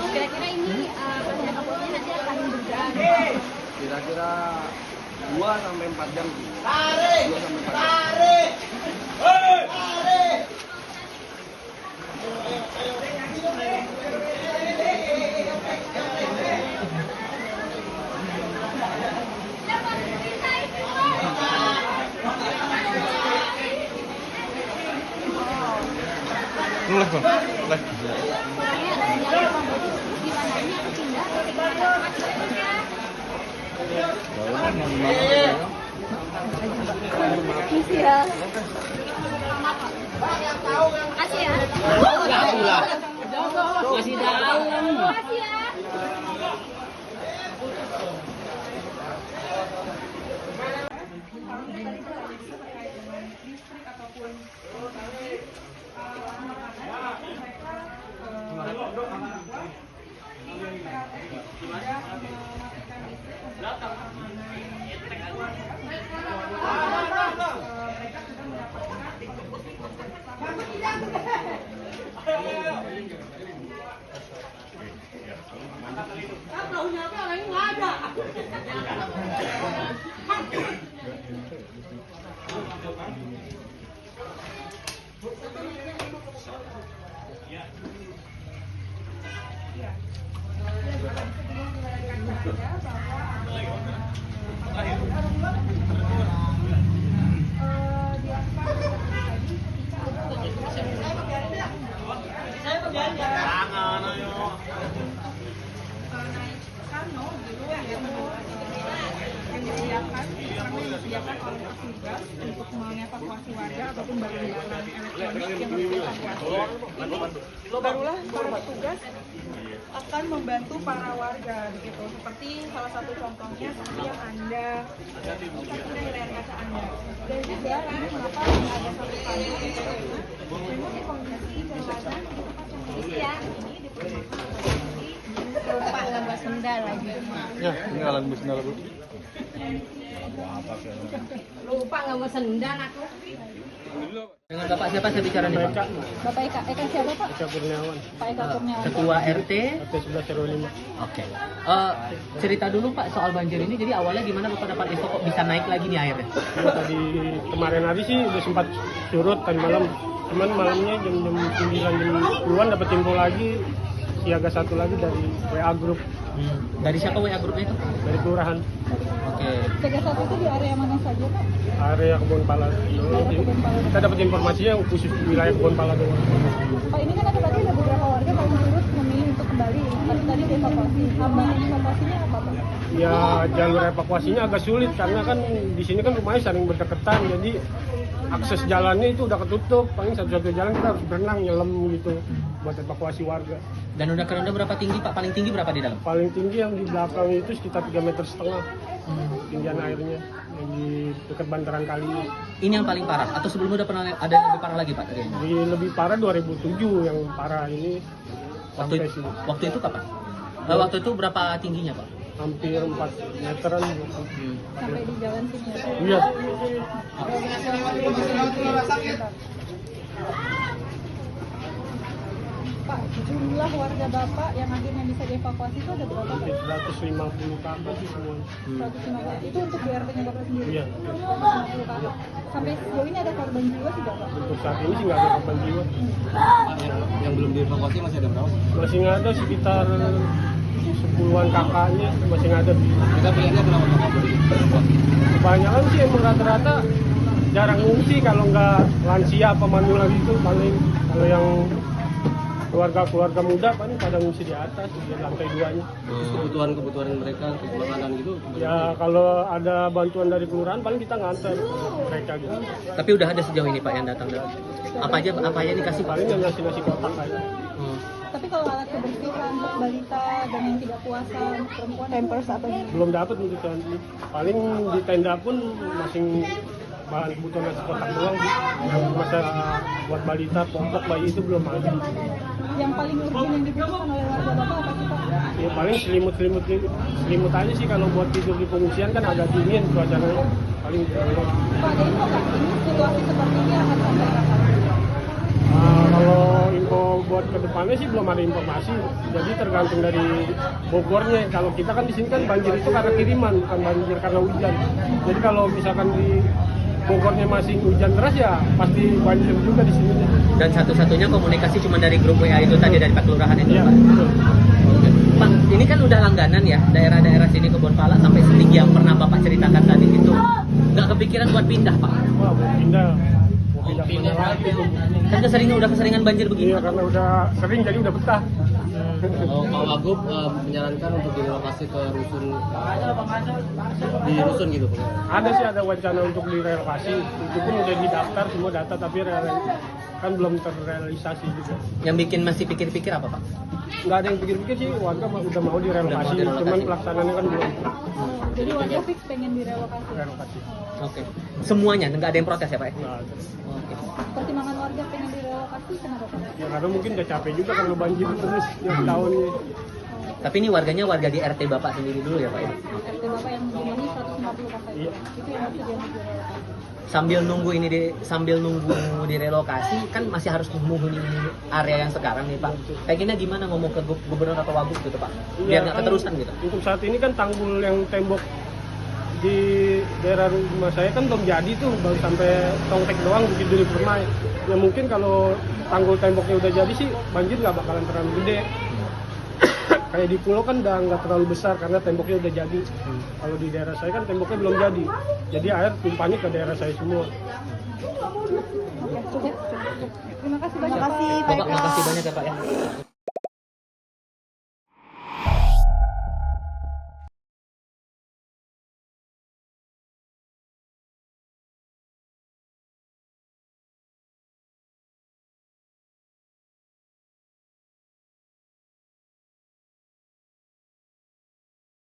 Kira-kira ini apapun nanti akan berjalan. Kira-kira 2 sampai 4 jam. 2 sampai 4 jam. Live bang, live. Makasih ya. Makasih ya. Masih dalam. Makasih ya. disediakan oleh petugas untuk mengevakuasi warga ataupun barang-barang elektronik yang harus dievakuasi. Barulah para petugas akan membantu para warga begitu. Seperti salah satu contohnya seperti yang Anda saksikan di layar kaca Anda. Dan juga ini kenapa ada satu kali memang rekomendasi jalan di tempat yang Ya. ini diperlukan Lupa nggak buat sendal lagi. Ya, ini alat musnah Bu. Lupa nggak mau sendal aku. Dengan Bapak siapa saya bicara nih Pak? Bapak Eka siapa Pak? Eka Kurniawan, Pak Eka Kurniawan. Ketua RT. RT 11 RW 5. Oke. Cerita dulu Pak soal banjir ini. Jadi awalnya gimana Bapak dapat info kok bisa naik lagi nih airnya? Tadi kemarin hari sih udah sempat surut tadi malam. Cuman malamnya jam-jam 9 jam 10-an dapat info lagi. Siaga satu lagi dari WA Group. Dari siapa WA grupnya itu? Dari kelurahan. Oke. Siaga satu itu di area mana saja Pak? Area Kebun Pala. Kita dapat informasinya khusus wilayah Kebun Pala doang. Pak, ini kan ada tadi ada beberapa warga kalau surut memilih untuk kembali. Tapi tadi dievakuasi. Hambatan evakuasinya apa Pak? Ya jalur evakuasinya agak sulit karena kan di sini kan rumahnya saling berdekatan, jadi akses jalannya itu udah ketutup. Paling satu-satu jalan kita harus berenang nyelam gitu buat evakuasi warga. Dan udah berapa tinggi Pak? Paling tinggi berapa di dalam? Paling tinggi yang di belakang itu sekitar 3,5 meter tinggian airnya yang di dekat bantaran kali. Ini yang paling parah atau sebelumnya udah pernah ada yang lebih parah lagi Pak? Di lebih parah 2007 yang parah ini. Waktu itu kapan? Waktu itu berapa tingginya Pak? Hampir 4 meteran. Sampai di jalan sini. Iya. Pak, jumlah warga Bapak yang akhirnya bisa dievakuasi itu ada berapa Pak? 150 kakak sih semua. 150. Itu untuk di RT-nya Bapak sendiri? Iya. 150 kakak. Sampai sejauh ini ada korban jiwa tidak Pak? Untuk saat ini sih nggak ada korban jiwa. Yang belum dievakuasi masih ada berapa? Masih nggak ada sekitar 10-an kakaknya masih nggak ada. Kita pilihnya kenapa nggak boleh dievakuasi? Kebanyakan sih emang rata-rata jarang ngungsi kalau nggak lansia apa manula gitu. Paling kalau yang keluarga muda paling pada ngungsi di atas di lantai 2-nya. Terus kebutuhan mereka untuk makanan gitu. Ya kalau ada bantuan dari kelurahan paling kita nganter mereka gitu. Tapi udah ada sejauh ini Pak yang datang. Apa aja dikasih Pak? Paling yang nasi kotak aja. Tapi kalau alat kebersihan untuk balita dan yang tidak puasa untuk perempuan, pampers apa gitu? Belum dapat untuk nanti. Paling di tenda pun masih bahan kebutuhan nasi kotak doang. Yang masalah buat balita, popok bayi itu belum ada. Yang paling urgent yang dibutuhkan oleh warga Bapak apa sih Pak? Ya paling selimut aja sih kalau buat tidur di pengungsian kan agak dingin cuacanya. Paling Pak, ada info nggak ini situasi seperti ini akan sampai kapan? kalau info buat kedepannya sih belum ada informasi. Jadi tergantung dari Bogornya. Kalau kita kan di sini kan banjir itu karena kiriman, bukan banjir karena hujan. Jadi kalau misalkan di Bogornya masih hujan deras ya pasti banjir juga di sini. Dan satu-satunya komunikasi cuma dari grup WA itu tadi dari Pak Kelurahan itu Iya, Pak. betul. Pak, ini kan udah langganan ya daerah-daerah sini Kebonpala sampai setinggi yang pernah Bapak ceritakan tadi itu. Nggak kepikiran buat pindah Pak? Wah, mau pindah kemana lagi tuh. Kan keseringan banjir begini. Iya, karena udah sering jadi udah betah. Pak Wagub menyarankan untuk direlokasi ke rusun gitu. Ada sih ada wacana untuk direlokasi. Itu pun udah didaftar semua data tapi kan belum terrealisasi juga. Yang bikin masih pikir-pikir apa Pak? Nggak ada yang pikir-pikir sih warga udah mau direlokasi, cuman pelaksanaannya kan belum Jadi warga fix pengen direlokasi. direlokasi. Oke. Semuanya nggak ada yang protes ya Pak? Nggak ada. Oke. Pertimbangan warga pengen direlokasi kenapa Pak? Ya karena mungkin udah capek juga karena banjir terus tiap tahunnya. Tapi ini warga di RT Bapak sendiri dulu ya Pak ya? RT Bapak yang jumlahnya 150 kakak. Iya. Itu yang harus direlokasi. Sambil nunggu direlokasi kan masih harus menghuni area yang sekarang nih Pak. Pengennya gimana ngomong ke gubernur atau wagub gitu Pak? Biar nggak kan keterusan gitu. Untuk saat ini kan tanggul yang tembok di daerah rumah saya kan belum jadi tuh, baru sampai tongtek doang begitu di Permai. Ya mungkin kalau tanggul temboknya udah jadi sih banjir nggak bakalan terlalu gede. Kayak di pulau kan udah nggak terlalu besar karena temboknya udah jadi. Kalau di daerah saya kan temboknya belum jadi air tumpahnya ke daerah saya semua. Oke, cukup. Terima kasih banyak Pak. Bapak makasih banyak ya Pak ya.